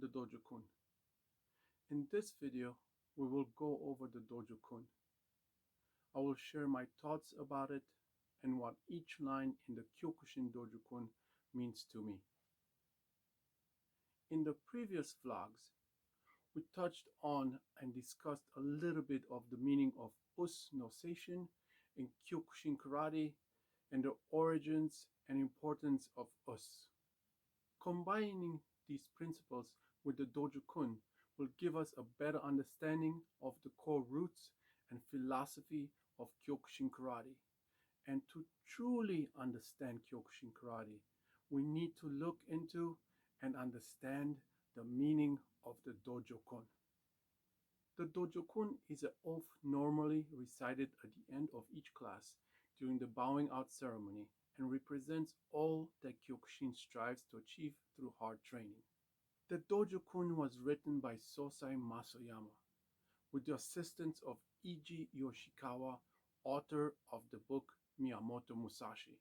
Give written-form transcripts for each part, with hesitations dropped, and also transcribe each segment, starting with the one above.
the Dojo Kun. In this video, we will go over the Dojo Kun. I will share my thoughts about it and what each line in the Kyokushin Dojo Kun means to me. In the previous vlogs, we touched on and discussed a little bit of the meaning of us no seishin in Kyokushin Karate and the origins and importance of us. Combining these principles with the Dojo Kun will give us a better understanding of the core roots and philosophy of Kyokushin Karate. And to truly understand Kyokushin Karate, we need to look into and understand the meaning of the Dojo Kun. The Dojo Kun is an oath normally recited at the end of each class during the bowing out ceremony and represents all that Kyokushin strives to achieve through hard training. The Dojo Kun was written by Sosai Masayama with the assistance of Iji Yoshikawa, author of the book Miyamoto Musashi.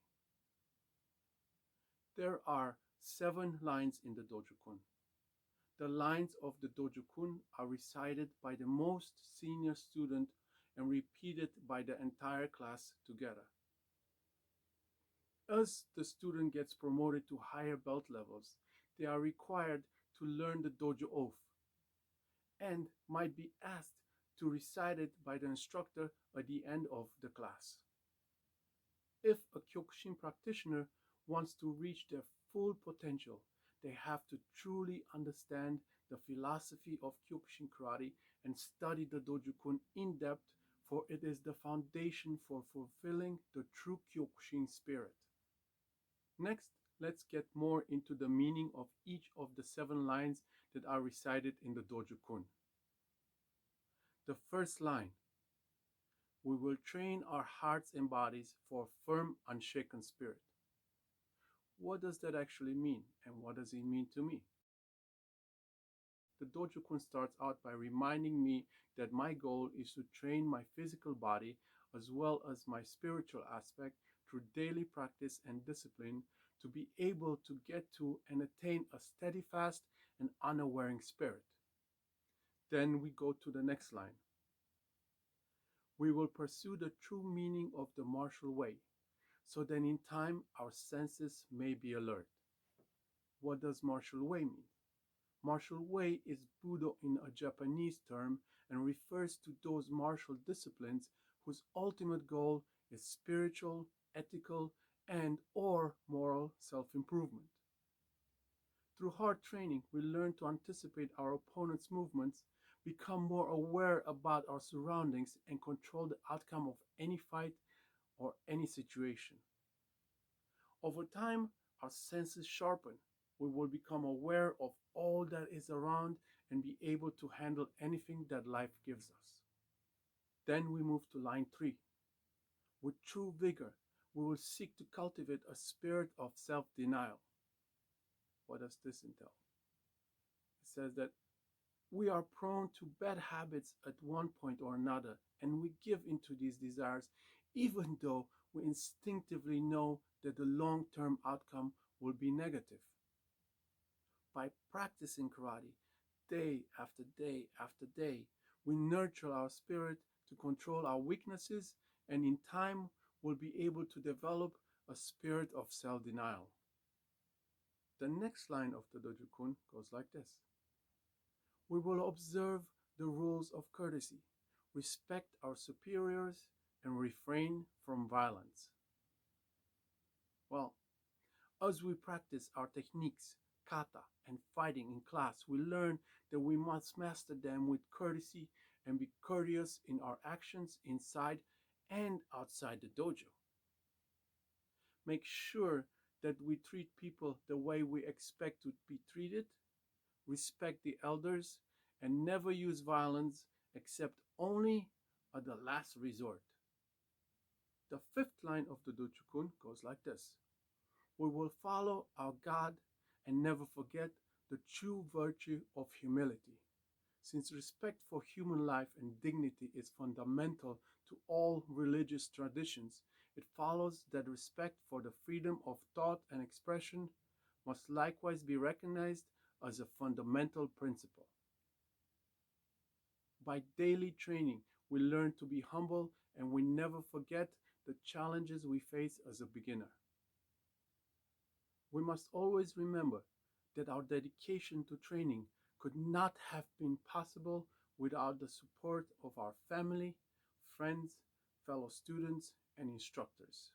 There are 7 lines in the Dojo Kun. The lines of the Dojo Kun are recited by the most senior student and repeated by the entire class together. As the student gets promoted to higher belt levels, they are required to learn the dojo oath and might be asked to recite it by the instructor at the end of the class. If a Kyokushin practitioner wants to reach their full potential, they have to truly understand the philosophy of Kyokushin Karate and study the Dojo Kun in depth, for it is the foundation for fulfilling the true Kyokushin spirit. Next, let's get more into the meaning of each of the 7 lines that are recited in the Dojo Kun. The first line: we will train our hearts and bodies for a firm, unshaken spirit. What does that actually mean, and what does it mean to me? The Dojo Kun starts out by reminding me that my goal is to train my physical body as well as my spiritual aspect through daily practice and discipline to be able to get to and attain a steadfast and unwearying spirit. Then we go to the next line. We will pursue the true meaning of the martial way, so that in time our senses may be alert. What does martial way mean? Martial way is Budo in a Japanese term and refers to those martial disciplines whose ultimate goal is spiritual, ethical, and or moral self-improvement. Through hard training, we learn to anticipate our opponent's movements, become more aware about our surroundings, and control the outcome of any fight or any situation. Over time, our senses sharpen. We will become aware of all that is around and be able to handle anything that life gives us. Then we move to line 3. With true vigor, we will seek to cultivate a spirit of self-denial. What does this entail? It says that we are prone to bad habits at one point or another, and we give into these desires even though we instinctively know that the long-term outcome will be negative. By practicing karate day after day after day, we nurture our spirit to control our weaknesses, and in time we'll be able to develop a spirit of self-denial. The next line of the Dojo Kun goes like this. We will observe the rules of courtesy, respect our superiors, and refrain from violence. Well, as we practice our techniques, kata, and fighting in class, we learn that we must master them with courtesy and be courteous in our actions inside and outside the dojo. Make sure that we treat people the way we expect to be treated, respect the elders, and never use violence except only at the last resort. The 5th line of the Dojo Kun goes like this. We will follow our God and never forget the true virtue of humility. Since respect for human life and dignity is fundamental to all religious traditions, it follows that respect for the freedom of thought and expression must likewise be recognized as a fundamental principle. By daily training, we learn to be humble and we never forget the challenges we face as a beginner. We must always remember that our dedication to training could not have been possible without the support of our family, friends, fellow students, and instructors.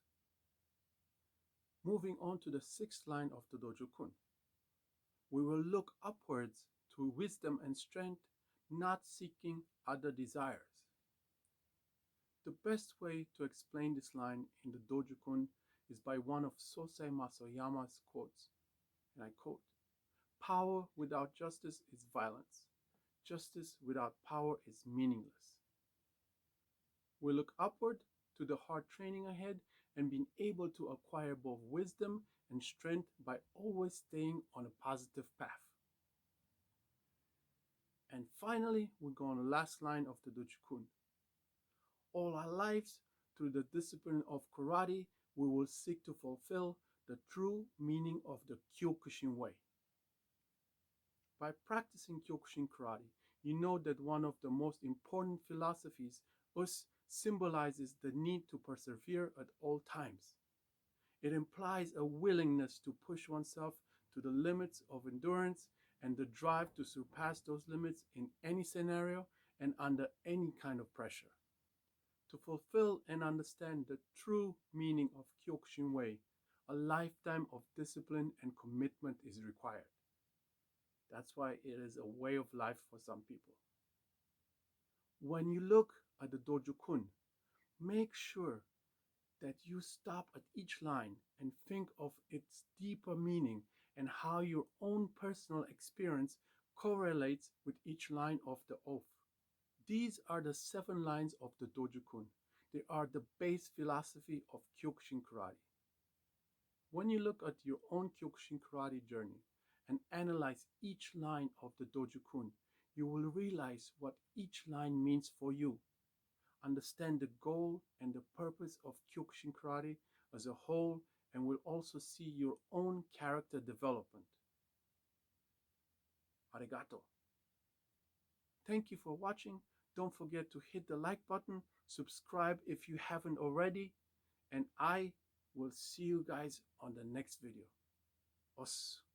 Moving on to the sixth line of the Dojo Kun. We will look upwards to wisdom and strength, not seeking other desires. The best way to explain this line in the Dojo Kun is by one of Sosei Masoyama's quotes, and I quote, "Power without justice is violence. Justice without power is meaningless." We look upward to the hard training ahead and being able to acquire both wisdom and strength by always staying on a positive path. And finally, we go on the last line of the Dojo Kun. All our lives, through the discipline of karate, we will seek to fulfill the true meaning of the Kyokushin way. By practicing Kyokushin Karate, you know that one of the most important philosophies symbolizes the need to persevere at all times. It implies a willingness to push oneself to the limits of endurance and the drive to surpass those limits in any scenario and under any kind of pressure. To fulfill and understand the true meaning of Kyokushin way, a lifetime of discipline and commitment is required. That's why it is a way of life for some people. When you look at the Dojo Kun, make sure that you stop at each line and think of its deeper meaning and how your own personal experience correlates with each line of the oath. These are the 7 lines of the Dojo Kun. They are the base philosophy of Kyokushin Karate. When you look at your own Kyokushin Karate journey and analyze each line of the Dojo Kun, you will realize what each line means for you. Understand the goal and the purpose of Kyokushin Karate as a whole, and will also see your own character development. Arigato. Thank you for watching. Don't forget to hit the like button, subscribe if you haven't already, and I will see you guys on the next video. Os.